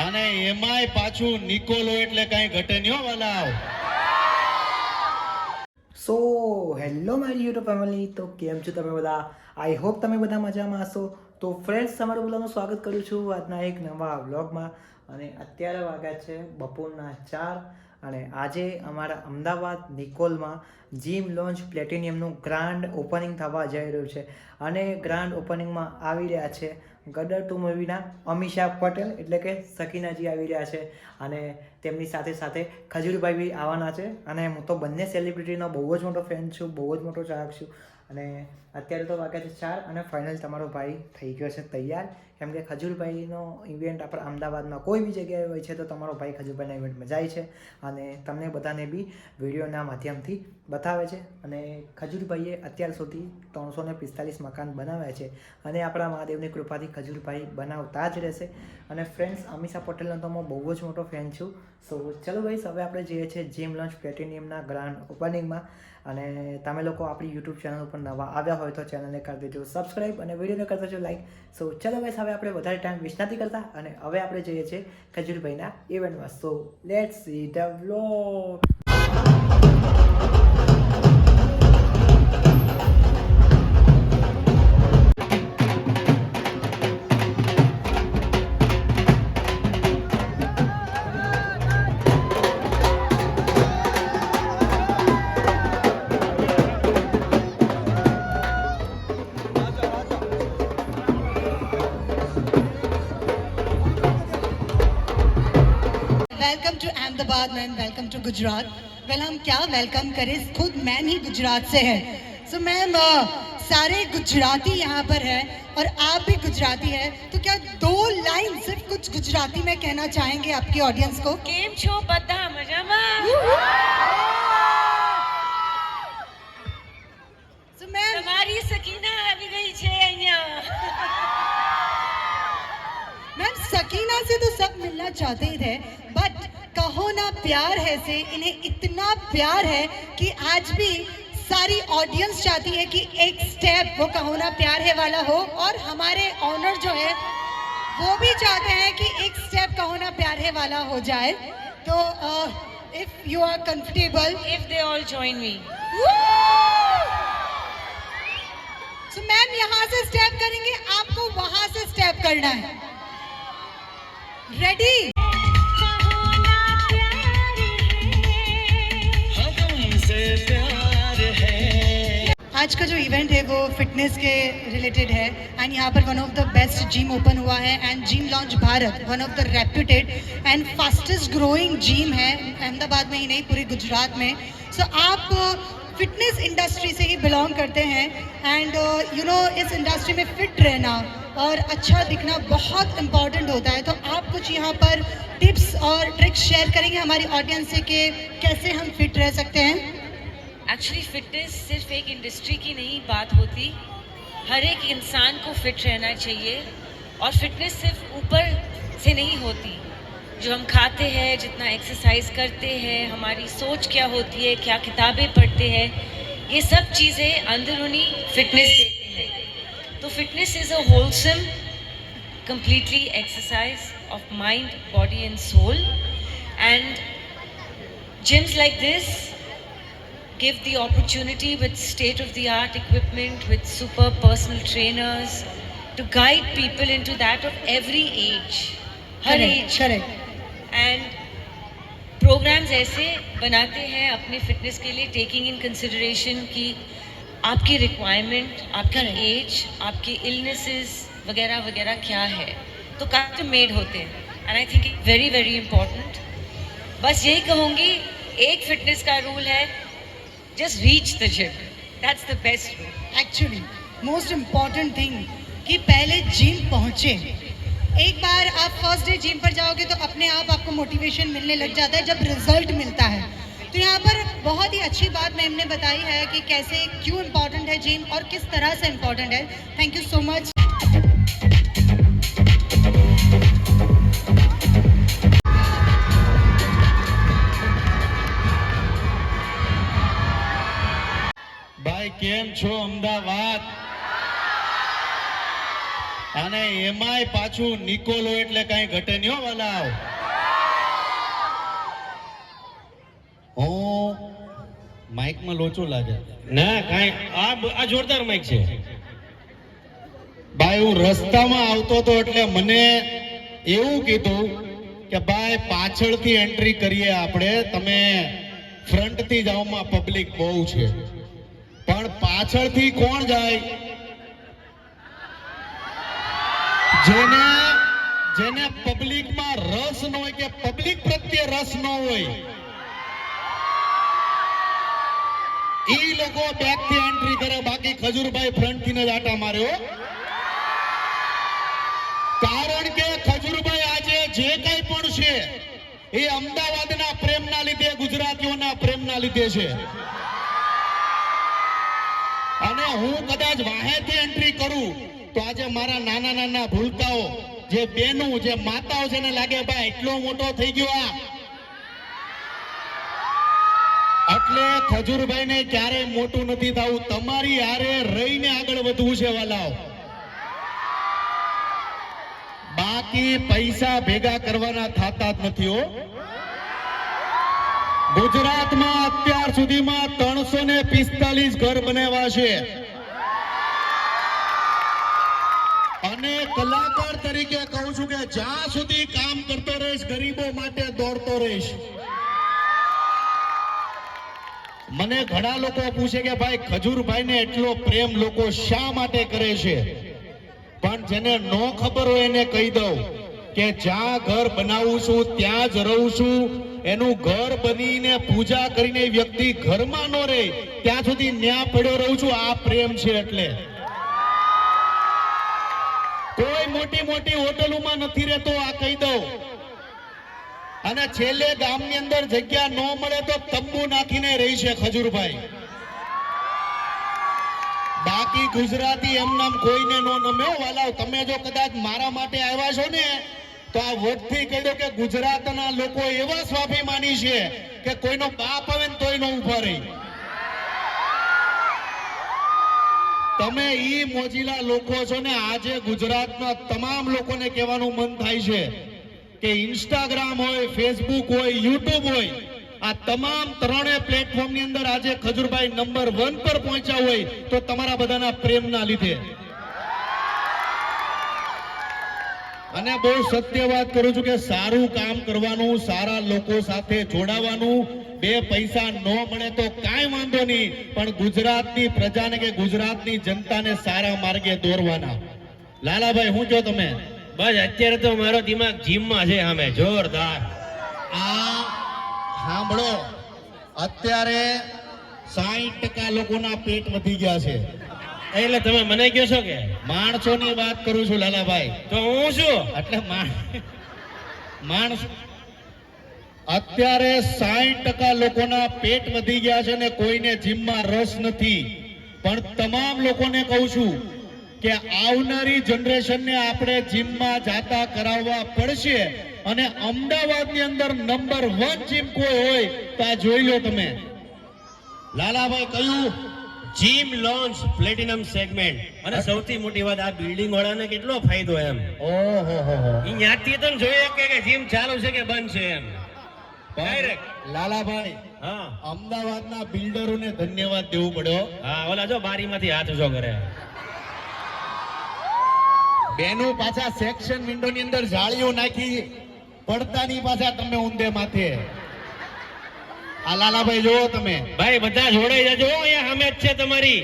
અને એમાંય પાછું નિકોલો એટલે કાંઈ ઘટે નહીં હો વલાવ. સો હેલો મારી યુટ્યુબ ફેમિલી, તો કેમ છો તમે બધા? આઈ હોપ તમે બધા મજામાં હશો. તો ફ્રેન્ડ્સ, તમારું બધાનું સ્વાગત કરું છું આજના એક નવા વ્લોગમાં. અને અત્યારે વાગ્યા છે બપોરના 4 અને આજે અમારા અમદાવાદ નિકોલમાં જીમ લોન્ચ પ્લેટિનિયમનું ગ્રાન્ડ ઓપનિંગ થવા જઈ રહ્યું છે. અને ગ્રાન્ડ ઓપનિંગમાં આવી રહ્યા છે ગદર ટુ મૂવીના અમીષા પટેલ એટલે કે સકીનાજી આવી રહ્યા છે. અને તેમની સાથે સાથે ખજૂરભાઈ બી આવવાના છે. અને હું તો બંને સેલિબ્રિટીનો બહુ જ મોટો ફેન છું, બહુ જ મોટો ચાહક છું. અને અત્યારે તો વાગ્યા છે 4 અને ફાઇનલ તમારો ભાઈ થઈ ગયો છે તૈયાર. કેમ કે ખજૂરભાઈનો ઇવેન્ટ આપણા અમદાવાદમાં કોઈ બી જગ્યાએ હોય છે તો તમારો ભાઈ ખજૂરભાઈના ઇવેન્ટમાં જાય છે અને તમને બધાને બી વિડીયોના માધ્યમથી બતાવે છે. અને ખજૂરભાઈએ અત્યાર સુધી 345 મકાન બનાવ્યા છે અને આપણા મહાદેવની કૃપાથી ખજૂરભાઈ બનાવતા જ રહેશે. અને ફ્રેન્ડ્સ, અમીષા પટેલનો તો હું બહુ જ મોટો ફેન છું. સો ચલો ગાઈસ, હવે આપણે જઈએ છીએ જીમ લોન્ચ પ્લેટિનિયમના ગ્રાન્ડ ઓપનિંગમાં. અને તમે લોકો આપણી યુટ્યુબ ચેનલ ઉપર નવા આવ્યા હોય તો ચેનલને કરી દેજો સબસ્ક્રાઈબ અને વિડીયોને કરી દેજો લાઈક. સો ચલો ગાઈસ, હવે આપણે વધારે ટાઈમ વેસ્ટ નથી કરતા અને હવે આપણે જઈએ છીએ ખજૂરભાઈના ઇવેન્ટમાં. So let's see the vlog. Welcome to Ahmedabad man, welcome to Gujarat. Well, हम क्या वेलकम करें, खुद मैन ही गुजरात से है. सो मैम, सारे गुजराती यहाँ पर है और आप भी गुजराती है, तो क्या 2 लाइन सिर्फ कुछ गुजराती में कहना चाहेंगे आपकी ऑडियंस को? કેમ છો બધા મજામાં? सो मैम, તમારી સકીના આવી ગઈ છે અહીંયા. मैम सकीना से तो सब मिलना चाहते ही थे, बट कहो ना प्यार है से इन्हें इतना प्यार है कि आज भी सारी ऑडियंस चाहती है कि एक स्टेप वो कहो ना प्यार है वाला हो. और हमारे ऑनर जो है वो भी चाहते हैं कि एक स्टेप कहो ना प्यार है वाला हो जाए. तो if you are comfortable, If they all join me. So ma'am यहाँ से स्टेप करेंगे, आपको वहां से स्टेप करना है. रेडी? आज का जो इवेंट है वो फिटनेस के रिलेटेड है एंड यहाँ पर one of the best gym open हुआ है and gym launch Bharat one of the reputed and fastest growing gym है अहमदाबाद में ही नहीं, पूरे गुजरात में. सो आप फिटनेस इंडस्ट्री से ही बिलोंग करते हैं एंड यू नो इस इंडस्ट्री में फिट रहना और अच्छा दिखना बहुत इम्पॉर्टेंट होता है. तो आप कुछ यहाँ पर टिप्स और ट्रिक्स शेयर करेंगे हमारी ऑडियंस से कि कैसे हम फिट रह सकते हैं? एक्चुअली फिटनेस सिर्फ एक इंडस्ट्री की नहीं बात होती, हर एक इंसान को फिट रहना चाहिए. और फिटनेस सिर्फ ऊपर से नहीं होती, जो हम खाते हैं, जितना एक्सरसाइज करते हैं, हमारी सोच क्या होती है, क्या किताबें पढ़ते हैं, ये सब चीज़ें अंदरूनी फिटनेस देते हैं. तो fitness is a wholesome completely exercise of mind, body and soul, and gyms like this give the opportunity with state of the art equipment, with super personal trainers to guide people into that of every age, हर age. Correct. And programmes ऐसे बनाते हैं अपने fitness के लिए, taking in consideration कि आपकी requirement, आपका एज, आपके इलनेसेस वगैरह वगैरह क्या है, तो कस्टम मेड होते हैं. And I think very very important. बस यही कहूँगी, एक फिटनेस का रूल है, just reach the gym, that's the best rule. Actually most important thing कि पहले जिम पहुँचे. एक बार आप फर्स्ट डे जिम पर जाओगे तो अपने आप आपको मोटिवेशन मिलने लग जाता है जब रिजल्ट मिलता है. तो यहाँ पर बहुत ही अच्छी बात मैम ने बताई है कि कैसे, क्यों इम्पोर्टेंट है जिम और किस तरह से इम्पोर्टेंट है. Thank you so much. ભાઈ કેમ છો અમદાવાદ? અને એમાંય પાછું નિકોલ હોય એટલે કાંઈ ઘટે નહીં હો વાલાવ. હું માઇકમાં લોચો લાગે. ના કાંઈ આ જોરદાર માઈક છે. ભાઈ હું રસ્તામાં આવતો હતો એટલે મને એવું કીધું કે ભાઈ પાછળથી એન્ટ્રી કરીએ આપણે, તમે ફ્રન્ટથી જાઓમાં પબ્લિક બહુ છે. પણ પાછળથી કોણ જાય? જેને પબ્લિકમાં રસ ન હોય કે પબ્લિક પ્રત્યે રસ ન હોય ઈ લોકો બેકથી એન્ટ્રી કરે. બાકી ખજૂરભાઈ ફ્રન્ટથી જ આટા માર્યો. કારણ કે ખજૂરભાઈ આજે જે કંઈ પણ છે એ અમદાવાદના પ્રેમના લીધે, ગુજરાતીઓના પ્રેમના લીધે છે. અને હું કદાચ વાહેથી એન્ટ્રી કરું તો આજે મારા નાના નાના ભૂલકાઓ, જે બહેનો, જે માતાઓ છે ને લાગે ભાઈ એટલો મોટો થઈ ગયો આ. એટલે ખજૂરભાઈને ક્યારેય મોટું નથી થવું, તમારી હારે રહીને આગળ વધવું છે વાલાઓ. બાકી પૈસા ભેગા કરવાના થતા જ નથી હો. ગુજરાતમાં અત્યાર સુધીમાં 345 ઘર બનાવ્યા છે. અને કલાકાર તરીકે કહું છું કે જ્યાં સુધી કામ કરતો રહીશ, ગરીબો માટે દોડતો રહીશ. મને ઘણા લોકો પૂછે કે ભાઈ ખજૂરભાઈને એટલો પ્રેમ લોકો શા માટે કરે છે? પણ જેને ન ખબર હોય એને કહી દઉં કે જ્યાં ઘર બનાવું છું ત્યાં જ રહું છું. એનું ઘર બનીને પૂજા કરીને વ્યક્તિ ઘરમાં ન રહે ત્યાં સુધી ન્યા પડ્યો રહું છું. આ પ્રેમ છે. એટલે કોઈ મોટી મોટી હોટલોમાં નથી રહેતો, આ કહી દઉં. અને છેલ્લે ગામની અંદર જગ્યા ન મળે તો તંબુ નાખીને રહી છે ખજૂરભાઈ. બાકી ગુજરાતી એમ નામ કોઈને નો નમે વાલાવ. તમે જો કદાચ મારા માટે આવ્યા છો ને તો આ વોટથી કહી દો કે ગુજરાતના લોકો એવા સ્વાભિમાની છે કે કોઈનો બાપ આવે ને તોય નો ઉભા રહી. તમે ઈ મોજીલા લોકો છો ને. આજે ગુજરાતના તમામ લોકોને કહેવાનું મન થાય છે કે ઇન્સ્ટાગ્રામ હોય, ફેસબુક હોય, યુટ્યુબ હોય, આ તમામ ત્રણે પ્લેટફોર્મની અંદર આજે ખજૂરભાઈ નંબર 1 પર પહોંચ્યા હોય તો તમારા બધાના પ્રેમના લીધે. અને બહુ સત્ય વાત કરું છું કે સારું કામ કરવાનું, સારા લોકો સાથે જોડાવાનું. 2 પૈસા ન મળે તો કાંઈ વાંધો નહીં, પણ ગુજરાતની પ્રજાને કે ગુજરાતની જનતાને સારા માર્ગે દોરવાના. લાલાભાઈ હું કહો તમે? બસ અત્યારે તો મારો દિમાગ જીમમાં છે સામે જોરદાર. આ સાંભળો, અત્યારે 60% લોકોના પેટ વધી ગયા છે. એટલે તમે મને કહો છો કે માણસોની વાત કરું છું લાલાભાઈ. તો હું શું? એટલે માણસ અત્યારે 60% લોકોના પેટ વધી ગયા છે ને કોઈને જીમમાં રસ નથી. પણ તમામ લોકોને કહું છું કે આવનારી જનરેશનને આપણે જીમમાં જાતા કરાવવા પડશે. અને અમદાવાદની અંદર નંબર 1 જીમ કોઈ હોય તો આ જોઈ લો તમે. લાલાભાઈ કયું? Gym launch platinum segment. અને સૌથી મોટી વાત, આ બિલ્ડિંગ વાળાને કેટલો ફાયદો એમ. ઓહો હો હો. ત્યાંથી તો જોઈએ કે જીમ ચાલુ છે કે બંધ છે એમ ડાયરેક્ટ. લાલાભાઈ, હા અમદાવાદના બિલ્ડરોને ધન્યવાદ દેવું પડ્યો. હા, ઓલા જો બારીમાંથી હાથ ઊંચો કરે. બેનો પાછા સેક્શન વિન્ડોની અંદર જાળીઓ નાખી, પડતાની પાછા તમે ઊંધે માથે. આ લાલાભાઈ જોવો તમે. ભાઈ બધા જોડાઈ જજો. અહીંયા સામે જ છે તમારી.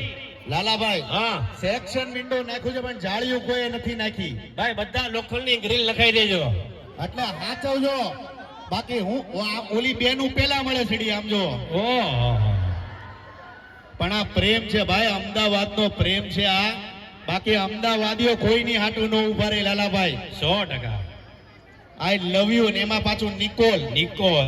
લાલાભાઈ, હા સેક્શન વિન્ડો નાખ્યું છે પણ જાળીઓ કોઈ નથી નાખી. ભાઈ બધા લોખંડની ગ્રીલ લખાઈ દેજો. એટલે હાચવજો. બાકી હું આ ઓલી બેનું પેલા મળે સીડી આમ જો. ઓહો, પણ આ પ્રેમ છે ભાઈ, અમદાવાદનો પ્રેમ છે આ. બાકી અમદાવાદીઓ કોઈની હાટું ન ઉભા રહે લાલાભાઈ. 100%. આઈ લવ યુ. ને એમાં પાછું નિકોલ. નિકોલ.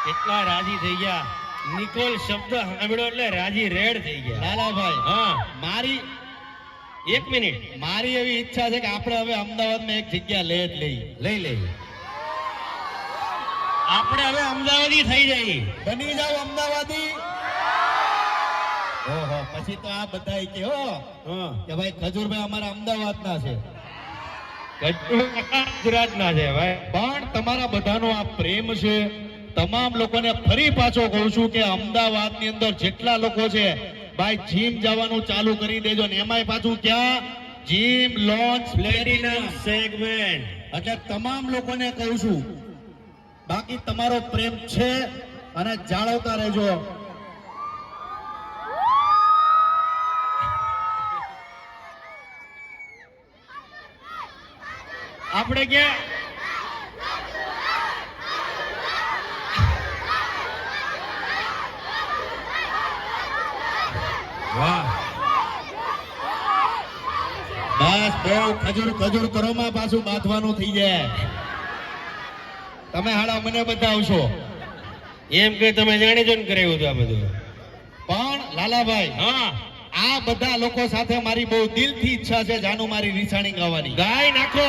કેટલા રાજી થઈ ગયા. નિકોલ શબ્દ સાંભળ્યો એટલે રાજી રેડ થઈ ગયા. લાલાભાઈ, હા મારી 1 મિનિટ મારી એવી ઈચ્છા છે કે આપણે હવે અમદાવાદમાં એક જગ્યા લઈ લઈએ. આપણે હવે અમદાવાદી થઈ જઈએ. બની જાવ અમદાવાદી. ઓહો, પછી તો આ બધા કે હો હા કે ભાઈ ખજૂરભાઈ અમારા અમદાવાદના છે. ગુજરાતના છે ભાઈ. પણ તમારા બધાનો આ પ્રેમ છે. તમામ લોકોને ફરી પાછો કહું છું કે અમદાવાદની અંદર જેટલા લોકો છે ભાઈ જીમ જવાનું ચાલુ કરી દેજો. ને એમાંય પાછું ક્યાં? Gym launch platinum segment. એટલે તમામ લોકોને કહું છું, બાકી તમારો પ્રેમ છે અને જાળવતા રહેજો. આપણે ક્યાં વાહ બસ બહુ ખજૂર કરોમાં પાછું બાંધવાનું થઈ જાય. તમે હાડા મને બતાવશો. એમ કે તમે જાણી જોઈને કરાવ્યું હતું આ બધું. પણ લાલાભાઈ, હા આ બધા લોકો સાથે મારી બહુ દિલથી ઈચ્છા છે જાનુ મારી રીસાણી ગાવાની. ગાય નાખો.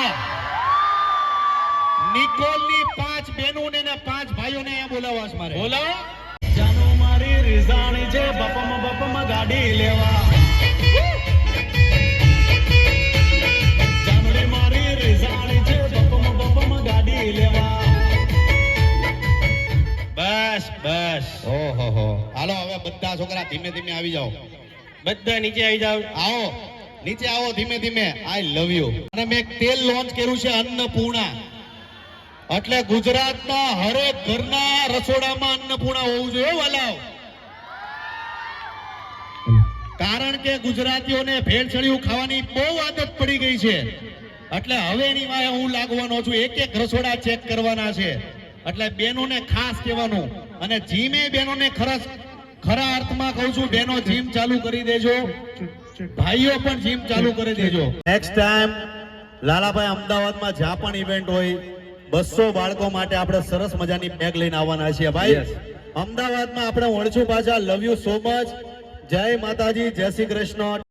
નિકોલની 5 બહેનોને ને 5 ભાઈઓને અહીંયા બોલાવવા છે મારે. બોલાવો. જાનો મારી રીઝાણી છે બપમાં ગાડી લેવા. જાનડી મારી રીઝાણી છે બપમાં ગાડી લેવા. બસ બસ. ઓહો હો. હાલો હવે બધા છોકરા ધીમે ધીમે આવી જાઓ. બધા નીચે આવી જાવ. આવો નીચે આવો ધીમે ધીમે. આઈ લવ યુ. અને મેં એક તેલ લોન્ચ કર્યું છે અન્નપૂર્ણા. એટલે ગુજરાતના હરેક ઘરના રસોડામાં અન્નપૂર્ણા હોવું જોઈએ વાલાવ. કારણ કે ગુજરાતીઓને ભેળસેળિયું ખાવાની બહુ આદત પડી ગઈ છે. એટલે હવે એની વાય હું લાગવાનો છું. એક એક રસોડા ચેક કરવાના છે. એટલે બહેનોને ખાસ કહેવાનું. અને જીમે બહેનોને ખરા અર્થમાં કહું છું, બહેનો જીમ ચાલુ કરી દેજો, ભાઈઓ પણ જીમ ચાલુ કરી દેજો. નેક્સ્ટ ટાઈમ લાલાભાઈ અમદાવાદમાં જ્યાં પણ ઇવેન્ટ હોય 200 બાળકો માટે આપણે સરસ મજાની બેગ લઈને આવવાના છીએ ભાઈ. અમદાવાદમાં આપણે મળશું પાછા. Love you so much. જય માતાજી, જય શ્રી કૃષ્ણ.